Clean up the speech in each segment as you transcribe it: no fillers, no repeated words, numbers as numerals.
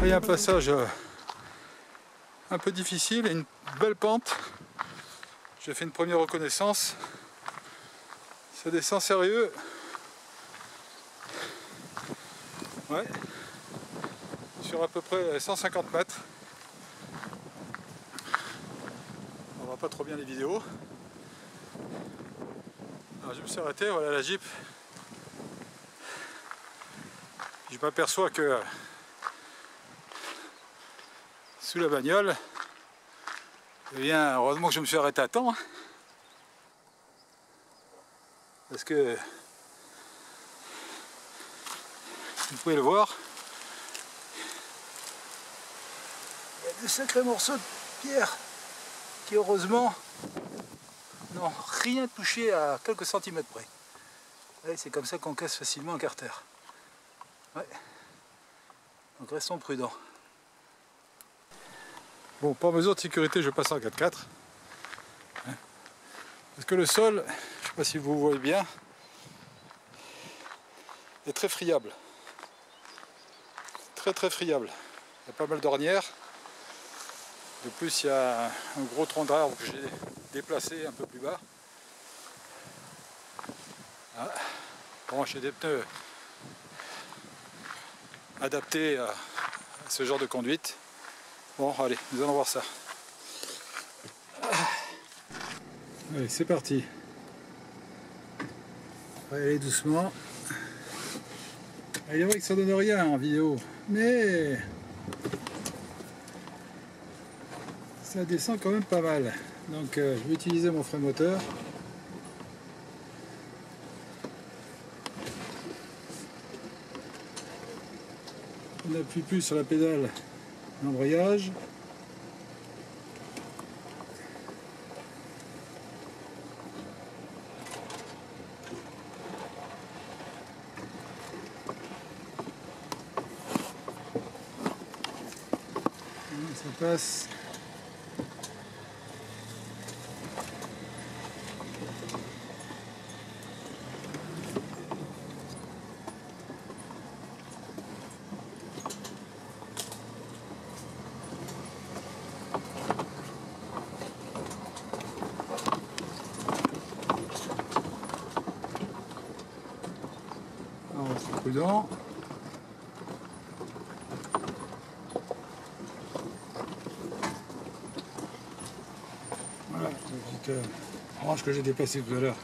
Il y a un passage un peu difficile et une belle pente. J'ai fait une première reconnaissance. Ça descend sérieux. Ouais. Sur à peu près 150 mètres. On voit pas trop bien les vidéos. Alors je me suis arrêté, voilà la Jeep. Je m'aperçois que sous la bagnole, eh bien, heureusement que je me suis arrêté à temps. Parce que vous pouvez le voir, il y a de sacrés morceaux de pierre qui heureusement n'ont rien touché à quelques centimètres près. C'est comme ça qu'on casse facilement un carter. Ouais. Donc restons prudents. Bon, par mesure de sécurité, je passe en 4x4. Parce que le sol, je ne sais pas si vous voyez bien, est très friable. Très friable. Il y a pas mal d'ornières. De plus, il y a un gros tronc d'arbre que j'ai déplacé un peu plus bas. Ah. Bon, j'ai des pneus adaptés à ce genre de conduite. Bon, allez, nous allons voir ça. Allez, c'est parti. On va y aller doucement. Il est vrai que ça donne rien en vidéo, mais ça descend quand même pas mal. Donc je vais utiliser mon frein moteur. On n'appuie plus sur la pédale d'embrayage. Ça passe. C'est prudent. Voilà, la petite branche que j'ai dépassée tout à l'heure.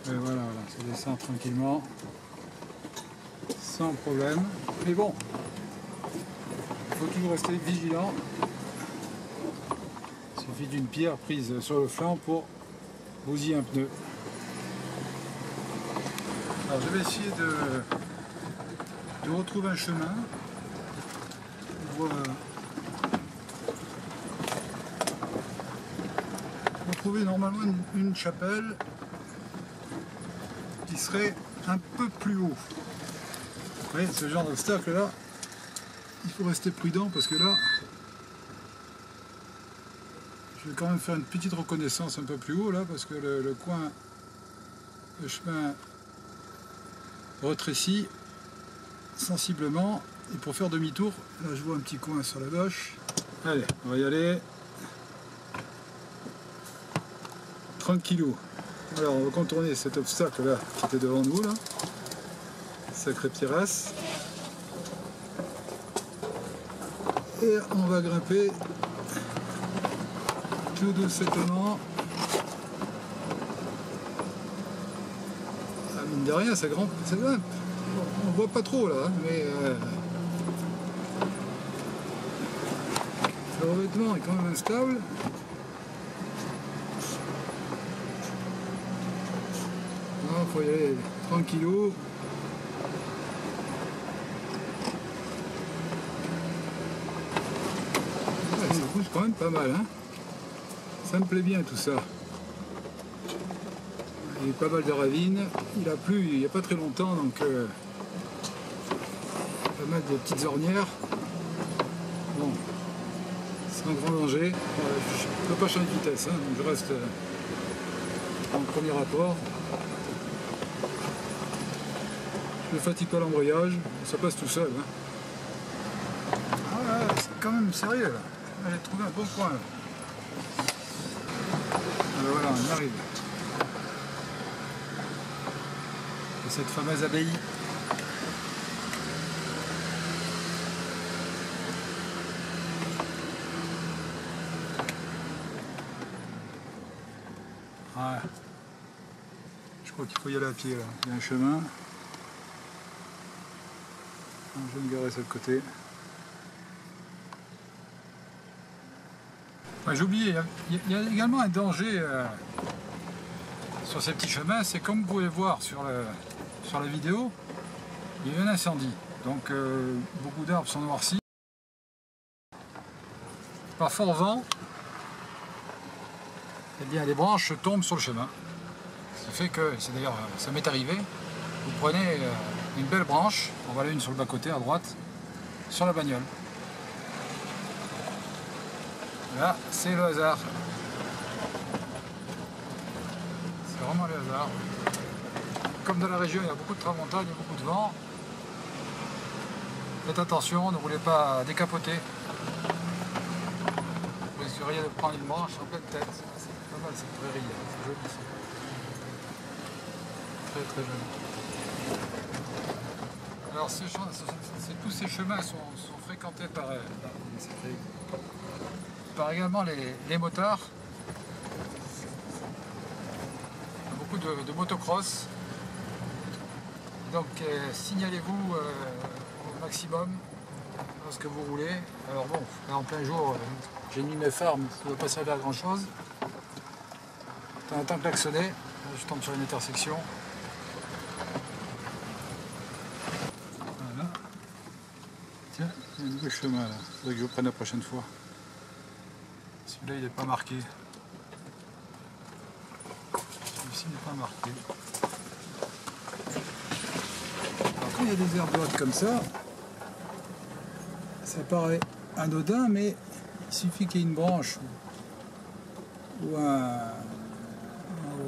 Et voilà, ça descend tranquillement, sans problème. Mais bon, il faut toujours rester vigilant. Il suffit d'une pierre prise sur le flanc pour bousiller un pneu. Alors je vais essayer de retrouver un chemin pour retrouver normalement une chapelle qui serait un peu plus haut. Vous voyez, ce genre d'obstacle là, il faut rester prudent parce que là, je vais quand même faire une petite reconnaissance un peu plus haut là parce que le coin, le chemin rétrécit sensiblement et pour faire demi-tour, là je vois un petit coin sur la gauche. Allez, on va y aller tranquillou. Alors on va contourner cet obstacle là qui était devant nous là, sacré pierrasse, et on va grimper tout doucement. Mine de rien, ça grimpe. On voit pas trop là, mais le revêtement est quand même instable. Il faut y aller tranquillou. Ça bouge quand même pas mal, hein. Ça me plaît bien tout ça. Il y a pas mal de ravines. Il a plu il n'y a pas très longtemps, donc pas mal de petites ornières. Bon, sans grand danger. Je ne peux pas changer de vitesse, hein, donc je reste en premier rapport. Je ne fatigue pas l'embrayage, ça passe tout seul. Hein. Ah ouais, c'est quand même sérieux là. J'ai trouvé un bon point. Là. Alors voilà, on y arrive. Et cette fameuse abbaye. Ouais. Je crois qu'il faut y aller à pied là. Il y a un chemin. Je vais me garer sur le côté. Ouais, j'ai oublié, il y a également un danger sur ces petits chemins, c'est comme vous pouvez voir sur la vidéo, il y a eu un incendie. Donc beaucoup d'arbres sont noircis. Par fort vent, eh bien, les branches tombent sur le chemin. Ce qui fait que, c'est d'ailleurs, ça m'est arrivé, vous prenez une belle branche, on va aller une sur le bas-côté à droite, sur la bagnole. Là, c'est le hasard. C'est vraiment le hasard. Comme dans la région, il y a beaucoup de tramontane, il y a beaucoup de vent. Faites attention, ne roulez pas décapoter. Vous risqueriez de prendre une branche en pleine tête. C'est pas mal cette prairie, c'est joli ça. Très très joli. Alors tous ces chemins sont fréquentés par également les motards. Il y a beaucoup de motocross. Donc signalez-vous au maximum lorsque vous roulez. Alors bon, là en plein jour, j'ai mis mes phares, mais ça ne doit pas servir à grand chose. De temps en temps klaxonner, je tombe sur une intersection. Voilà. Tiens, il y a un nouveau chemin là, il faudrait que je le prenne la prochaine fois. Celui-là il n'est pas marqué. Celui-ci n'est pas marqué. Alors quand il y a des herbes hautes comme ça paraît anodin, mais il suffit qu'il y ait une branche ou un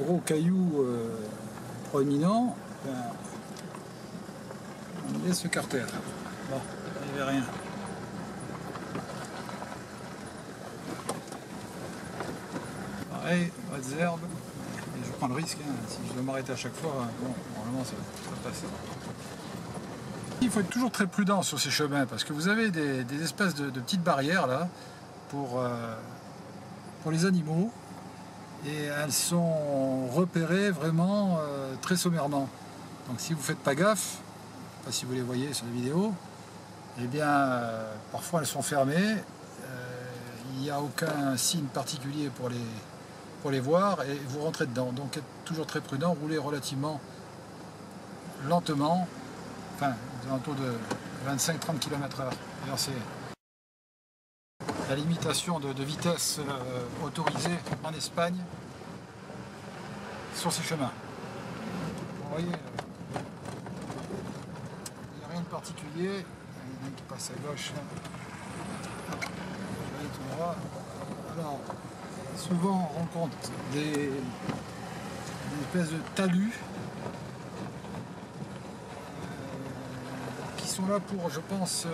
gros caillou proéminent, ben, on laisse le carter. Bon, il n'y avait rien. Pareil, pas de herbes. Et je prends le risque, hein. Si je dois m'arrêter à chaque fois, bon, normalement ça passe. Il faut être toujours très prudent sur ces chemins parce que vous avez des espèces de petites barrières là pour les animaux et elles sont repérées vraiment très sommairement. Donc si vous ne faites pas gaffe, je ne sais pas si vous les voyez sur la vidéo, eh bien parfois elles sont fermées, il n'y a aucun signe particulier pour les voir et vous rentrez dedans. Donc être toujours très prudent, rouler relativement lentement, enfin aux alentours de 25-30 km/h. D'ailleurs c'est la limitation de vitesse autorisée en Espagne sur ces chemins. Vous voyez, il n'y a rien de particulier. Il y a un qui passe à gauche. Vous voyez tout droit. Alors, souvent on rencontre des espèces de talus qui sont là pour, je pense,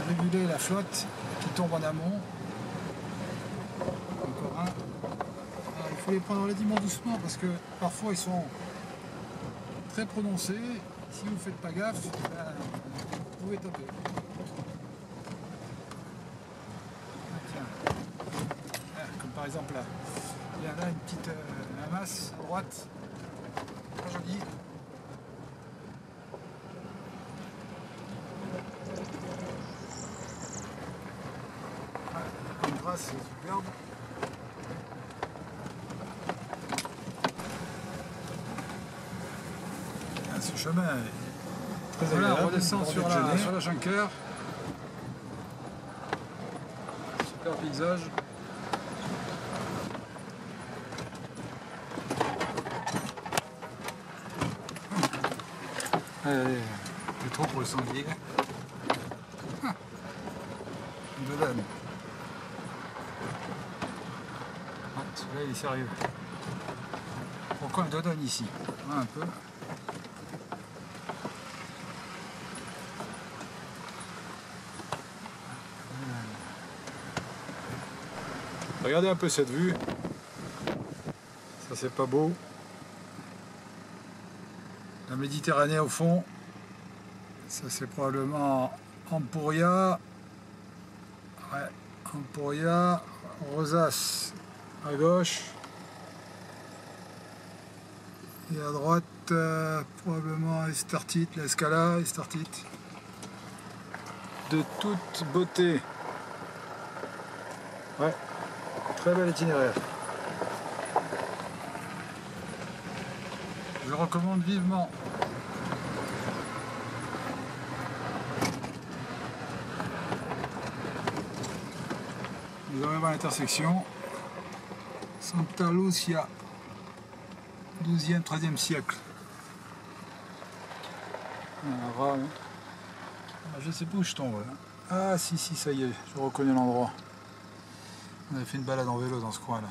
réguler la flotte qui tombe en amont. Encore un. Alors, il faut les prendre relativement doucement parce que parfois ils sont très prononcés. Si vous ne faites pas gaffe, ben, vous pouvez taper. Ah, tiens. Ah, comme par exemple là. Il y a là une petite masse à droite. Très jolie. C'est superbe. Ah, ce chemin est très agréable. Voilà, on redescend sur la Jonquère. Super paysage. Allez, c'est trop pour le sanglier. Une bedaine. Là il est sérieux. Pourquoi le dodonne ici? Voilà un peu. Regardez un peu cette vue. Ça c'est pas beau. La Méditerranée au fond. Ça c'est probablement Empuria. Ouais, Empuria. Rosas à gauche. Et à droite, probablement Estartite, la Scala, Estartite. De toute beauté. Ouais, très bel itinéraire. Je recommande vivement. Nous arrivons à l'intersection. Santa Lucia, 12e, 13e siècle. Ah, je ne sais pas où je tombe là. Ah si, ça y est, je reconnais l'endroit. On avait fait une balade en vélo dans ce coin là.